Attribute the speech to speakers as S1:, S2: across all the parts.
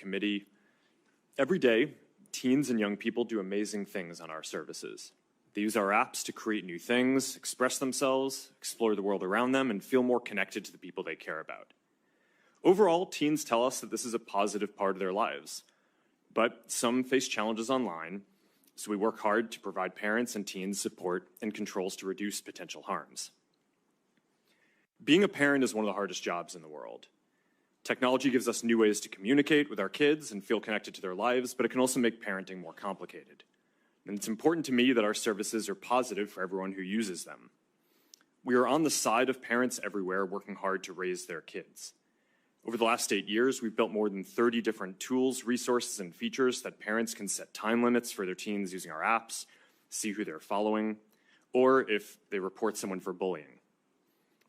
S1: committee. Every day, teens and young people do amazing things on our services. They use our apps to create new things, express themselves, explore the world around them, and feel more connected to the people they care about. Overall, teens tell us that this is a positive part of their lives. But some face challenges online, so we work hard to provide parents and teens support and controls to reduce potential harms. Being a parent is one of the hardest jobs in the world. Technology gives us new ways to communicate with our kids and feel connected to their lives, but it can also make parenting more complicated. And it's important to me that our services are positive for everyone who uses them. We are on the side of parents everywhere working hard to raise their kids. Over the last 8 years, we've built more than 30 different tools, resources, and features that parents can set time limits for their teens using our apps, see who they're following, or if they report someone for bullying.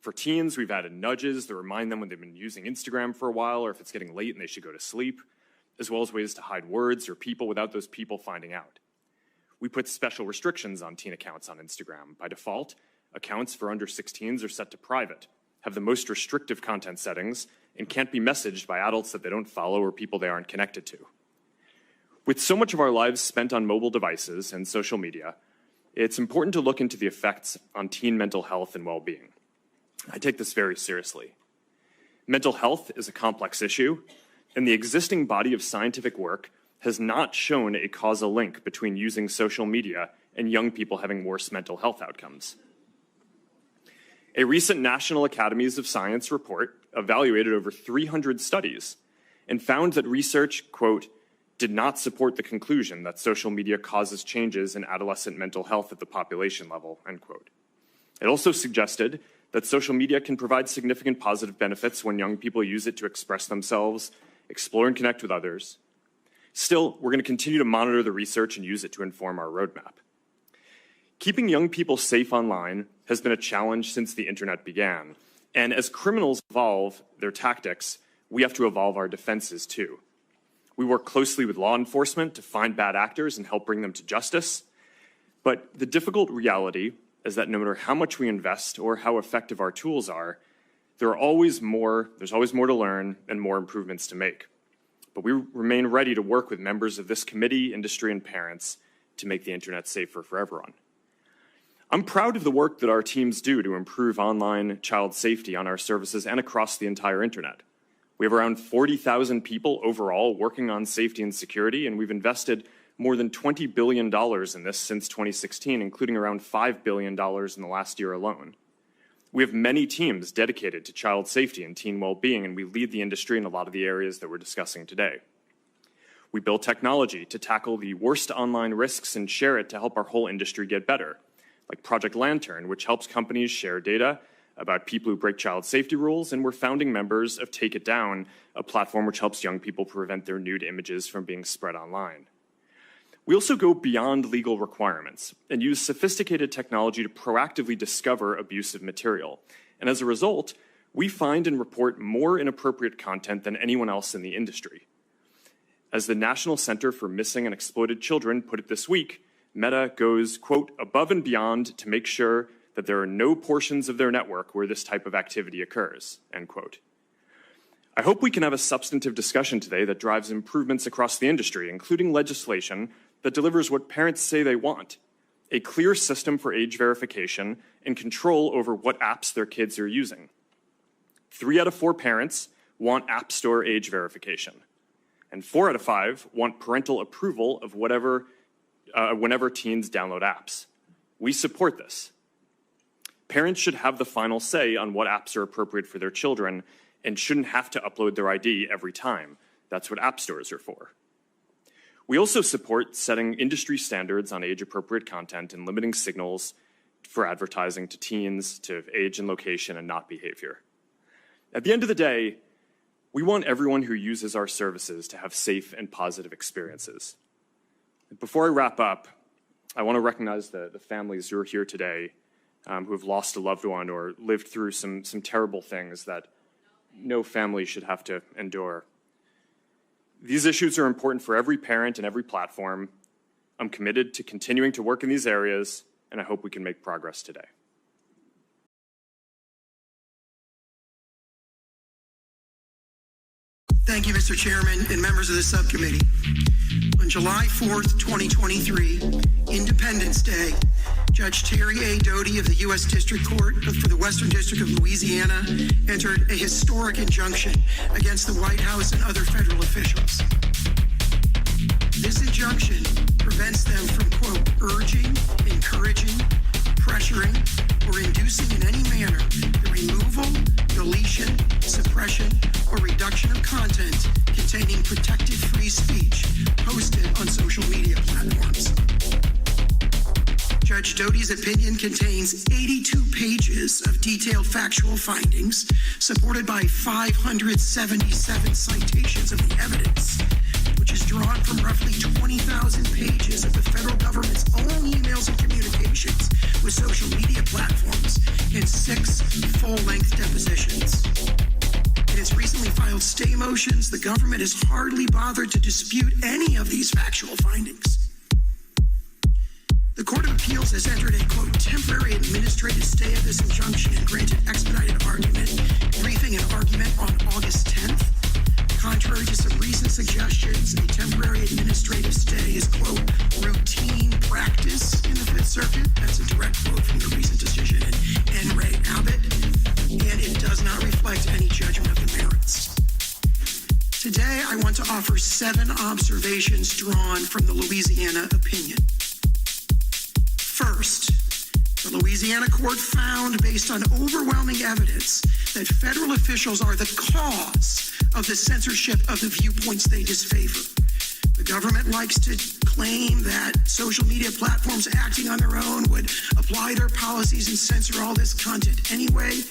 S1: For teens, we've added nudges that remind them when they've been using Instagram for a while or if it's getting late and they should go to sleep, as well as ways to hide words or people without those people finding out. We put special restrictions on teen accounts on Instagram. By default, accounts for under 16s are set to private, have the most restrictive content settings, and can't be messaged by adults that they don't follow or people they aren't connected to. With so much of our lives spent on mobile devices and social media, it's important to look into the effects on teen mental health and well-being. I take this very seriously. Mental health is a complex issue, and the existing body of scientific work has not shown a causal link between using social media and young people having worse mental health outcomes. A recent National Academies of Science report evaluated over 300 studies and found that research, quote, did not support the conclusion that social media causes changes in adolescent mental health at the population level, end quote. It also suggested that social media can provide significant positive benefits when young people use it to express themselves, explore and connect with others. Still, we're going to continue to monitor the research and use it to inform our roadmap. Keeping young people safe online has been a challenge since the internet began. And as criminals evolve their tactics, we have to evolve our defenses too. We work closely with law enforcement to find bad actors and help bring them to justice. But the difficult reality is that no matter how much we invest or how effective our tools are, there's always more to learn and more improvements to make. But we remain ready to work with members of this committee, industry, and parents to make the internet safer for everyone. I'm proud of the work that our teams do to improve online child safety on our services and across the entire internet. We have around 40,000 people overall working on safety and security, and we've invested more than $20 billion in this since 2016, including around $5 billion in the last year alone. We have many teams dedicated to child safety and teen well-being, and we lead the industry in a lot of the areas that we're discussing today. We build technology to tackle the worst online risks and share it to help our whole industry get better, like Project Lantern, which helps companies share data about people who break child safety rules, and we're founding members of Take It Down, a platform which helps young people prevent their nude images from being spread online. We also go beyond legal requirements and use sophisticated technology to proactively discover abusive material. And as a result, we find and report more inappropriate content than anyone else in the industry. As the National Center for Missing and Exploited Children put it this week, Meta goes, quote, above and beyond to make sure that there are no portions of their network where this type of activity occurs, end quote. I hope we can have a substantive discussion today that drives improvements across the industry, including legislation that delivers what parents say they want, a clear system for age verification and control over what apps their kids are using. 3 out of 4 parents want App Store age verification, and 4 out of 5 want parental approval of whenever teens download apps. We support this. Parents should have the final say on what apps are appropriate for their children and shouldn't have to upload their ID every time. That's what app stores are for. We also support setting industry standards on age-appropriate content and limiting signals for advertising to teens to age and location and not behavior. At the end of the day, we want everyone who uses our services to have safe and positive experiences. Before I wrap up, I want to recognize the families who are here today who have lost a loved one or lived through some terrible things that no family should have to endure. These issues are important for every parent and every platform. I'm committed to continuing to work in these areas, and I hope we can make progress today.
S2: Thank you, Mr. Chairman and members of the subcommittee. On July 4th, 2023, Independence Day, Judge Terry A. Doty of the U.S. District Court for the Western District of Louisiana entered a historic injunction against the White House and other federal officials. This injunction prevents them from, quote, urging, encouraging, pressuring, or inducing in any manner the removal, deletion, suppression, or reduction of content containing protected free speech posted on social media platforms. Judge Doty's opinion contains 82 pages of detailed factual findings supported by 577 citations of the evidence, which is drawn from roughly 20,000 pages of the federal government's own emails and communications with social media platforms and 6 full-length depositions. In its recently filed stay motions, the government has hardly bothered to dispute any of these factual findings. The Court of Appeals has entered a, quote, temporary administrative stay of this injunction and granted expedited argument, briefing and argument on August 10th. Contrary to some recent suggestions, a temporary administrative stay is, quote, routine practice in the Fifth Circuit. That's a direct quote from the recent decision in N. Ray Abbott, and it does not reflect any judgment of the merits. Today, I want to offer 7 observations drawn from the Louisiana opinion. First, the Louisiana court found, based on overwhelming evidence, that federal officials are the cause of the censorship of the viewpoints they disfavor. The government likes to claim that social media platforms acting on their own would apply their policies and censor all this content anyway.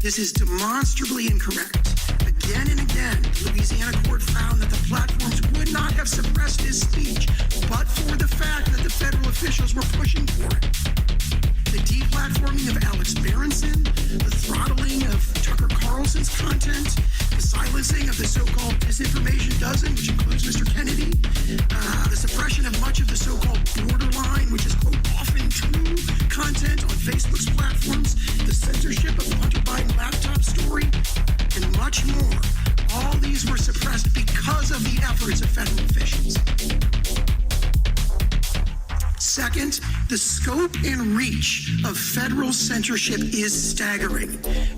S2: This is demonstrably incorrect. Again and again, the Louisiana court found that the platforms would not have suppressed his speech, but for the fact that the federal officials were pushing for it. The deplatforming of Alex Berenson, the throttling of Tucker Carlson's content, the silencing of the so-called disinformation dozen, which includes Mr. Kennedy, the suppression of much of the so-called borderline, which is, quote, often true content on Facebook's platforms, the censorship of the Hunter Biden laptop story, and much more. All these were suppressed because of the efforts of federal officials. Second, the scope and reach of federal censorship is staggering.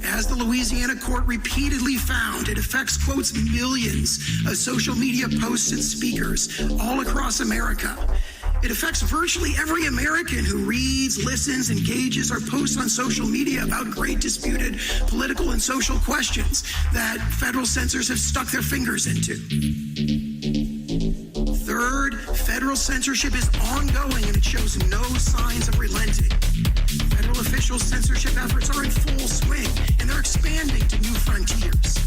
S2: As the Louisiana court repeatedly found, it affects, quotes, millions of social media posts and speakers all across America. It affects virtually every American who reads, listens, engages, or posts on social media about great disputed political and social questions that federal censors have stuck their fingers into. Third, federal censorship is ongoing and it shows no signs of relenting. Federal official censorship efforts are in full swing and they're expanding to new frontiers.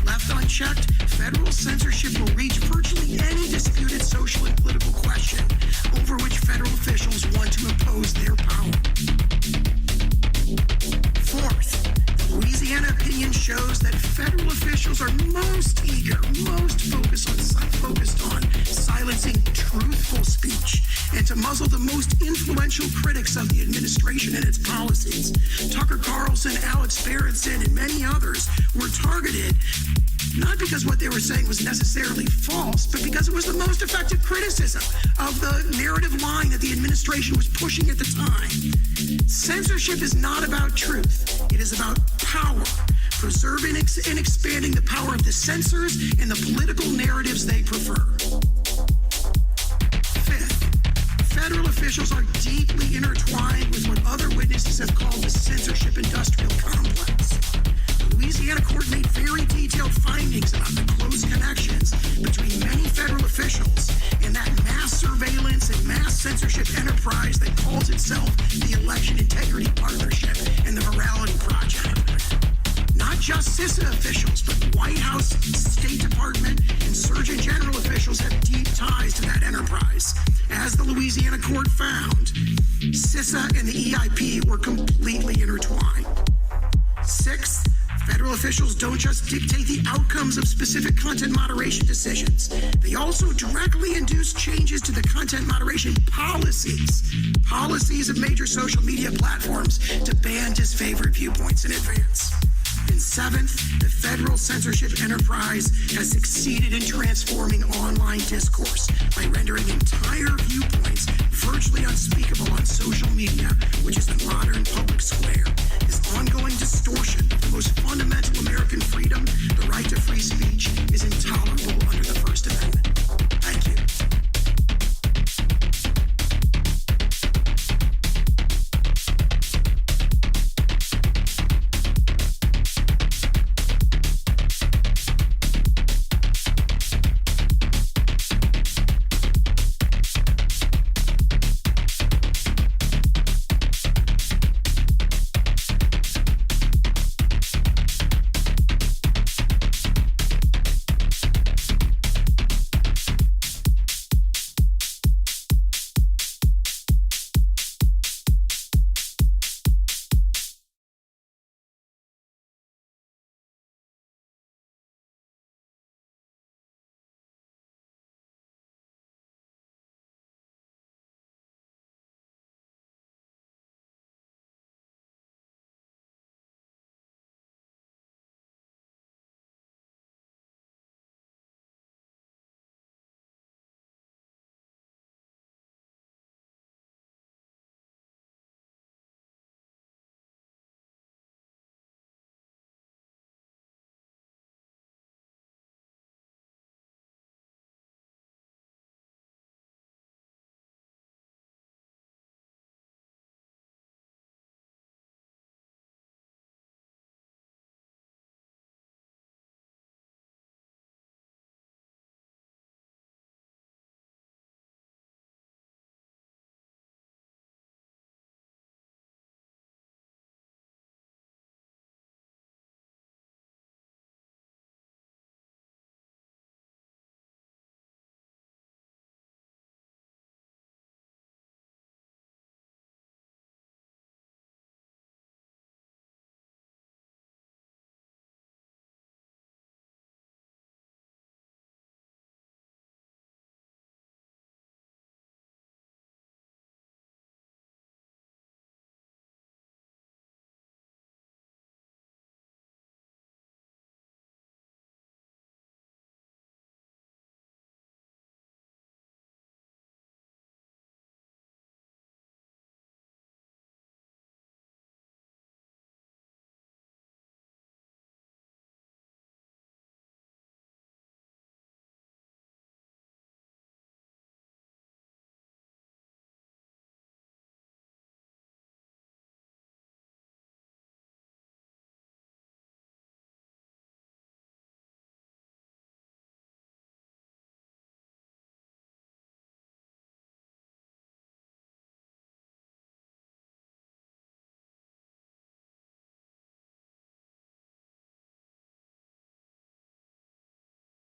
S2: Left unchecked, federal censorship will reach virtually any disputed social and political question over which federal officials want to impose their power. Fourth, the Louisiana opinion shows that federal officials are most eager, most focused on silencing truthful speech and to muzzle the most influential critics of the administration and its policies. Tucker Carlson, Alex Berenson, and many others were targeted not because what they were saying was necessarily false, but because it was the most effective criticism of the narrative line that the administration was pushing at the time. Censorship is not about truth. It is about power, preserving and expanding the power of the censors and the political narratives they prefer. Fifth, federal officials are deeply intertwined with what other witnesses have called the censorship industrial complex. The Louisiana court made very detailed findings about the close connections between many federal officials and that mass surveillance and mass censorship enterprise that calls itself the Election Integrity Partnership and the Morality Project. Not just CISA officials, but White House, State Department, and Surgeon General officials have deep ties to that enterprise. As the Louisiana court found, CISA and the EIP were completely intertwined. Sixth, federal officials don't just dictate the outcomes of specific content moderation decisions. They also directly induce changes to the content moderation policies of major social media platforms to ban disfavored viewpoints in advance. And And seventh, the federal censorship enterprise has succeeded in transforming online discourse by rendering entire viewpoints virtually unspeakable on social media, which is the modern public square. This ongoing distortion of the most fundamental American freedom, the right to free speech, is intolerable under the First Amendment. Thank you.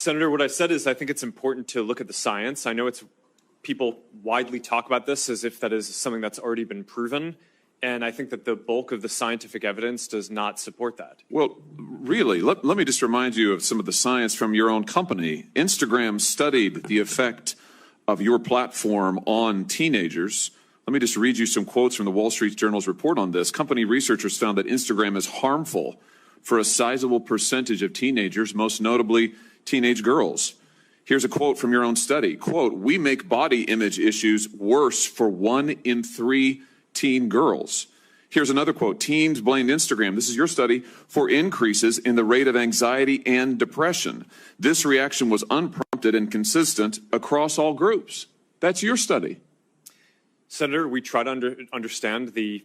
S1: Senator, what I said is I think it's important to look at the science. I know people widely talk about this as if that is something that's already been proven. And I think that the bulk of the scientific evidence does not support that.
S3: Well, really, let me just remind you of some of the science from your own company. Instagram studied the effect of your platform on teenagers. Let me just read you some quotes from the Wall Street Journal's report on this. Company researchers found that Instagram is harmful for a sizable percentage of teenagers, most notably teenage girls. Here's a quote from your own study. Quote, "We make body image issues worse for 1 in 3 teen girls." Here's another quote. Teens blamed Instagram, this is your study, for increases in the rate of anxiety and depression. This reaction was unprompted and consistent across all groups. That's your study.
S1: Senator, we try to understand the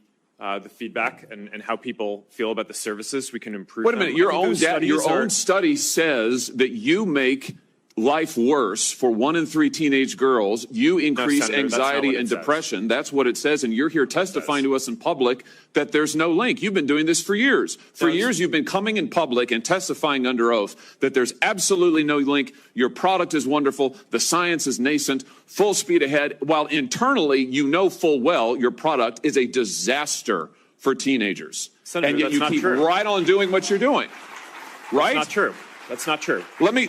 S1: feedback and how people feel about the services. We can improve.
S3: Wait a minute. Your own study says that you make life worse for 1 in 3 teenage girls. You increase anxiety and depression. That's what it says. And you're here testifying to us in public that there's no link. You've been doing this for years. For years, you've been coming in public and testifying under oath that there's absolutely no link. Your product is wonderful. The science is nascent, full speed ahead, while internally you know full well your product is a disaster for teenagers.
S1: Senator,
S3: and yet you keep
S1: true.
S3: right on doing what you're doing. Right?
S1: That's not true. That's not true.
S3: Let me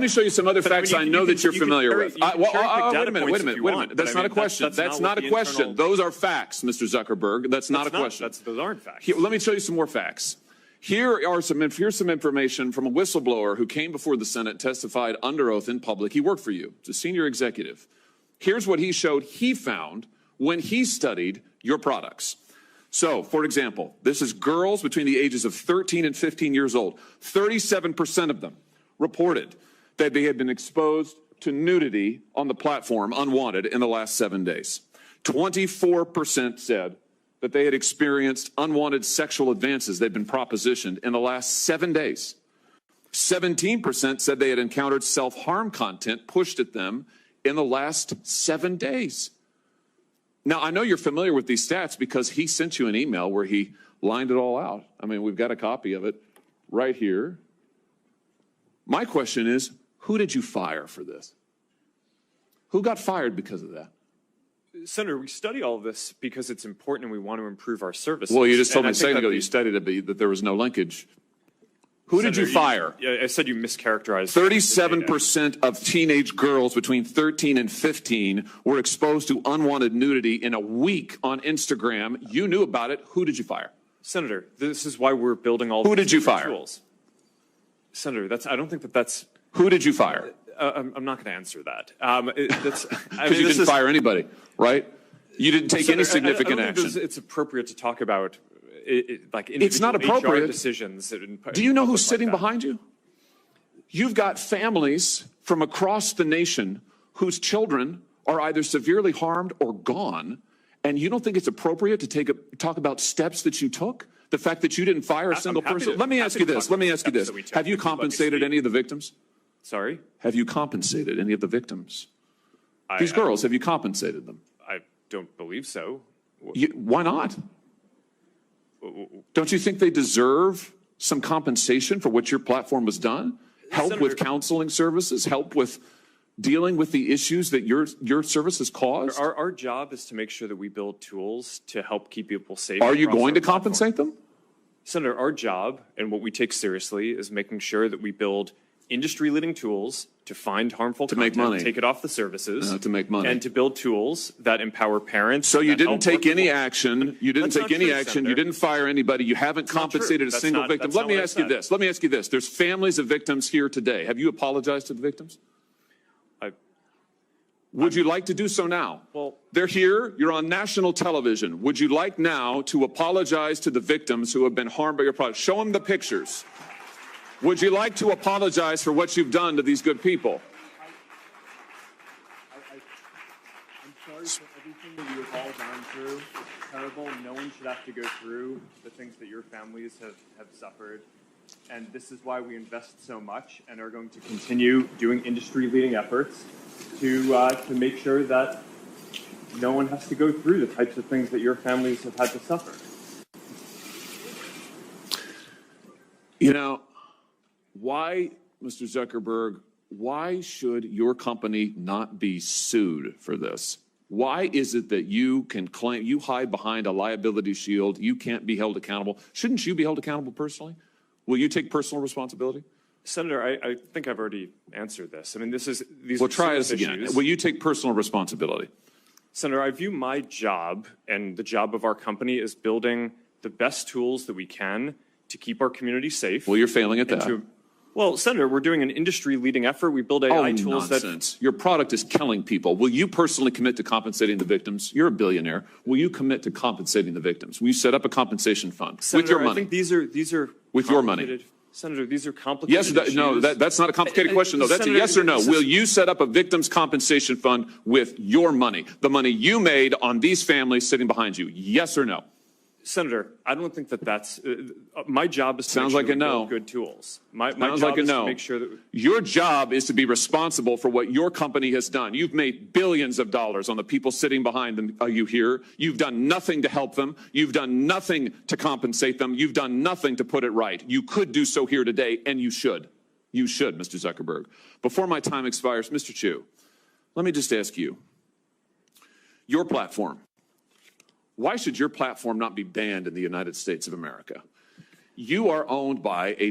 S3: show you some other facts I know that you're familiar with. Wait a minute. That's not a question. That's not a question. Those are facts, Mr. Zuckerberg. That's not a question.
S1: Those aren't facts.
S3: Let me show you some more facts. Here's some information from a whistleblower who came before the Senate, testified under oath in public. He worked for you. It's a senior executive. Here's what he showed he found when he studied your products. So, for example, this is girls between the ages of 13 and 15 years old. 37% of them reported that they had been exposed to nudity on the platform unwanted in the last 7 days. 24% said that they had experienced unwanted sexual advances they'd been propositioned in the last 7 days. 17% said they had encountered self-harm content pushed at them in the last 7 days. Now, I know you're familiar with these stats because he sent you an email where he lined it all out. I mean, we've got a copy of it right here. My question is, who did you fire for this? Who got fired because of that?
S1: Senator, we study all of this because it's important and we want to improve our services.
S3: Well, you just told me a second ago you studied it, but there was no linkage. Who did you fire?
S1: I said you mischaracterized.
S3: 37% of teenage girls between 13 and 15 were exposed to unwanted nudity in a week on Instagram. You knew about it. Who did you fire?
S1: Senator, this is why we're building all
S3: Who
S1: these
S3: did you fire?
S1: tools. Senator, I don't think that's.
S3: Who did you fire?
S1: I'm not going to answer that.
S3: Because you didn't fire anybody, right? You didn't take any significant action.
S1: It's appropriate to talk about like
S3: it's not
S1: individual
S3: appropriate.
S1: HR decisions.
S3: Do you know who's sitting behind you? You've got families from across the nation whose children are either severely harmed or gone, and you don't think it's appropriate to talk about steps that you took? The fact that you didn't fire a single person? Let me ask you this. Have you compensated any of the victims?
S1: Sorry?
S3: Have you compensated any of the victims? These girls, have you compensated them?
S1: I don't believe so.
S3: Why not? Don't you think they deserve some compensation for what your platform has done? Help
S1: Senator,
S3: with counseling services? Help with dealing with the issues that your services caused?
S1: Our job is to make sure that we build tools to help keep people safe.
S3: Are you going to compensate them?
S1: Senator, our job and what we take seriously is making sure that we build industry-leading tools to find harmful content,
S3: make money,
S1: take it off the services,
S3: to make money,
S1: and to build tools that empower parents.
S3: So you didn't take any action. You didn't take any action.
S1: Senator.
S3: You didn't fire anybody. You haven't compensated a single victim. Let me ask you this. Let me ask you this. There's families of victims here today. Have you apologized to the victims? Would you like to do so now?
S1: Well,
S3: they're here. You're on national television. Would you like now to apologize to the victims who have been harmed by your product? Show them the pictures. Would you like to apologize for what you've done to these good people?
S1: I'm sorry for everything that you have all gone through. It's terrible. No one should have to go through the things that your families have suffered. And this is why we invest so much and are going to continue doing industry-leading efforts to make sure that no one has to go through the types of things that your families have had to suffer.
S3: You know, why, Mr. Zuckerberg, why should your company not be sued for this? Why is it that you can claim, you hide behind a liability shield, you can't be held accountable? Shouldn't you be held accountable personally? Will you take personal responsibility?
S1: Senator, I think I've already answered this. I mean, these
S3: well,
S1: are
S3: try this
S1: serious
S3: again.
S1: issues.
S3: Will you take personal responsibility?
S1: Senator, I view my job and the job of our company as building the best tools that we can to keep our community safe.
S3: Well, you're failing at that.
S1: Well, Senator, we're doing an industry-leading effort. We build AI tools
S3: nonsense. Your product is killing people. Will you personally commit to compensating the victims? You're a billionaire. Will you commit to compensating the victims? Will you set up a compensation fund
S1: Senator,
S3: with your money?
S1: I think these are
S3: with your money.
S1: Senator, these are complicated
S3: issues. No, that's not a complicated question, though. That's Senator, a yes or no. Will you set up a victims compensation fund with your money, the money you made on these families sitting behind you? Yes or no?
S1: Senator, I don't think that's my job is to
S3: Sounds
S1: make
S3: like
S1: sure
S3: a no.
S1: build good tools. My
S3: Sounds
S1: job
S3: like a
S1: is
S3: no.
S1: to make sure that
S3: your job is to be responsible for what your company has done. You've made billions of dollars on the people sitting behind them. Are you here? You've done nothing to help them. You've done nothing to compensate them. You've done nothing to put it right. You could do so here today, and you should. You should, Mr. Zuckerberg. Before my time expires, Mr. Chu, let me just ask you, your platform, why should your platform not be banned in the United States of America? You are owned by a